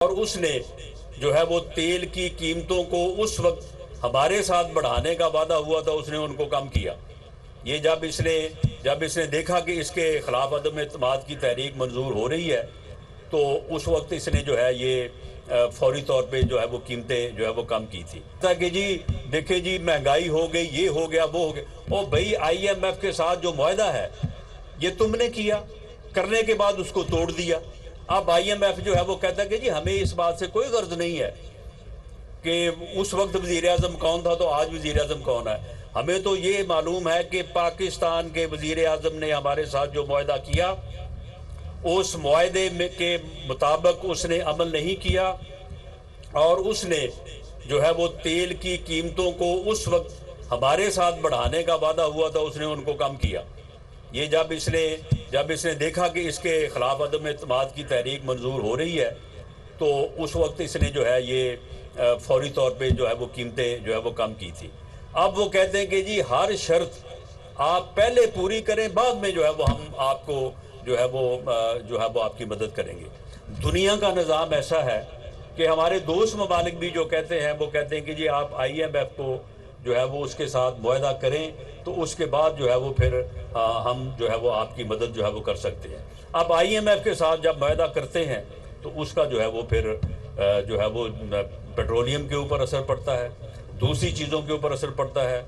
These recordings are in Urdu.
اور اس نے جو ہے وہ تیل کی قیمتوں کو اس وقت ہمارے ساتھ بڑھانے کا وعدہ ہوا تھا، اس نے ان کو کم کیا۔ یہ جب اس نے دیکھا کہ اس کے خلاف عدم اعتماد کی تحریک منظور ہو رہی ہے تو اس وقت اس نے جو ہے یہ فوری طور پہ جو ہے وہ قیمتیں جو ہے وہ کم کی تھی کہ جی دیکھیں جی مہنگائی ہو گئی، یہ ہو گیا، وہ ہو گیا۔ اور بھائی آئی ایم ایف کے ساتھ جو معاہدہ ہے یہ تم نے کیا، کرنے کے بعد اس کو توڑ دیا۔ اب آئی ایم ایف جو ہے وہ کہتا ہے کہ جی ہمیں اس بات سے کوئی غرض نہیں ہے کہ اس وقت وزیر اعظم کون تھا تو آج وزیر اعظم کون ہے، ہمیں تو یہ معلوم ہے کہ پاکستان کے وزیر اعظم نے ہمارے ساتھ جو معاہدہ کیا اس معاہدے کے مطابق اس نے عمل نہیں کیا، اور اس نے جو ہے وہ تیل کی قیمتوں کو اس وقت ہمارے ساتھ بڑھانے کا وعدہ ہوا تھا، اس نے ان کو کم کیا۔ یہ جب اس نے دیکھا کہ اس کے خلاف عدم اعتماد کی تحریک منظور ہو رہی ہے تو اس وقت اس نے جو ہے یہ فوری طور پہ جو ہے وہ قیمتیں جو ہے وہ کم کی تھی۔ اب وہ کہتے ہیں کہ جی ہر شرط آپ پہلے پوری کریں، بعد میں جو ہے وہ ہم آپ کو جو ہے وہ آپ کی مدد کریں گے۔ دنیا کا نظام ایسا ہے کہ ہمارے دوست ممالک بھی جو کہتے ہیں وہ کہتے ہیں کہ جی آپ آئی ایم ایف کو جو ہے وہ اس کے ساتھ معاہدہ کریں تو اس کے بعد جو ہے وہ پھر ہم جو ہے وہ آپ کی مدد جو ہے وہ کر سکتے ہیں۔ اب آئی ایم ایف کے ساتھ جب معاہدہ کرتے ہیں تو اس کا جو ہے وہ پھر جو ہے وہ پیٹرولیم کے اوپر اثر پڑتا ہے، دوسری چیزوں کے اوپر اثر پڑتا ہے،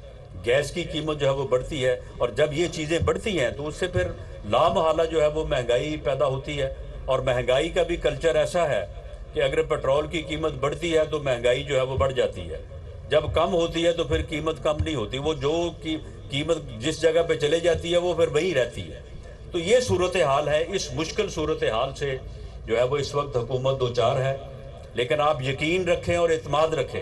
گیس کی قیمت جو ہے وہ بڑھتی ہے، اور جب یہ چیزیں بڑھتی ہیں تو اس سے پھر لامحالہ جو ہے وہ مہنگائی پیدا ہوتی ہے۔ اور مہنگائی کا بھی کلچر ایسا ہے کہ اگر پیٹرول کی قیمت بڑھتی ہے تو مہنگائی جو ہے وہ بڑھ جاتی ہے، جب کم ہوتی ہے تو پھر قیمت کم نہیں ہوتی، وہ جو قیمت جس جگہ پہ چلے جاتی ہے وہ پھر وہیں رہتی ہے۔ تو یہ صورتحال ہے، اس مشکل صورتحال سے جو ہے وہ اس وقت حکومت دوچار ہے، لیکن آپ یقین رکھیں اور اعتماد رکھیں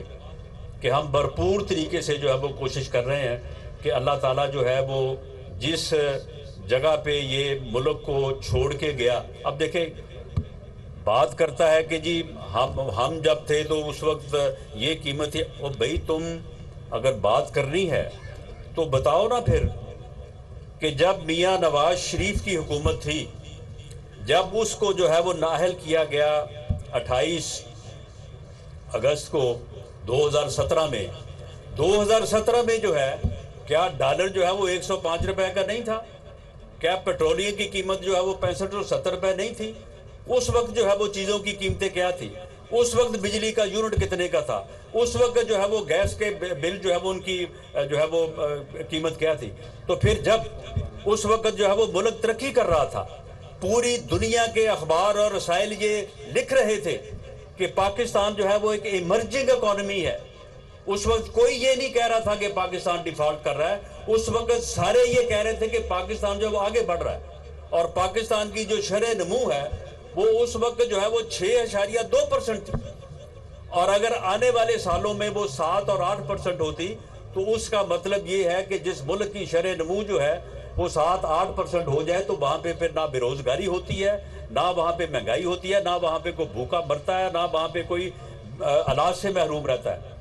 کہ ہم بھرپور طریقے سے جو ہے وہ کوشش کر رہے ہیں کہ اللہ تعالیٰ جو ہے وہ جس جگہ پہ یہ ملک کو چھوڑ کے گیا، اب دیکھیں بات کرتا ہے کہ جی ہم جب تھے تو اس وقت یہ قیمت ہے۔ اور بھئی تم اگر بات کرنی ہے تو بتاؤ نا پھر کہ جب میاں نواز شریف کی حکومت تھی، جب اس کو جو ہے وہ نااہل کیا گیا 28 اگست کو 2017 میں جو ہے کیا ڈالر جو ہے وہ 105 روپے کا نہیں تھا؟ کیا پیٹرولیم کی قیمت جو ہے وہ 65 اور 70 روپے نہیں تھی؟ اس وقت جو ہے وہ چیزوں کی قیمتیں کیا تھی؟ اس وقت بجلی کا یونٹ کتنے کا تھا؟ اس وقت جو ہے وہ گیس کے بل جو ہے وہ ان کی جو ہے وہ قیمت کیا تھی؟ تو پھر جب اس وقت جو ہے وہ ملک ترقی کر رہا تھا، پوری دنیا کے اخبار اور رسائل یہ لکھ رہے تھے کہ پاکستان جو ہے وہ ایک ایمرجنگ اکانومی ہے، اس وقت کوئی یہ نہیں کہہ رہا تھا کہ پاکستان ڈیفالٹ کر رہا ہے، اس وقت سارے یہ کہہ رہے تھے کہ پاکستان جو ہے وہ آگے بڑھ رہا ہے، اور پاکستان کی جو شرح نمو ہے وہ اس وقت جو ہے وہ 6.2% تھی، اور اگر آنے والے سالوں میں وہ 7 اور 8% ہوتی تو اس کا مطلب یہ ہے کہ جس ملک کی شرح نمو جو ہے وہ 7-8% ہو جائے تو وہاں پہ پھر نہ بے روزگاری ہوتی ہے، نہ وہاں پہ مہنگائی ہوتی ہے، نہ وہاں پہ کوئی بھوکا مرتا ہے، نہ وہاں پہ کوئی علاج سے محروم رہتا ہے۔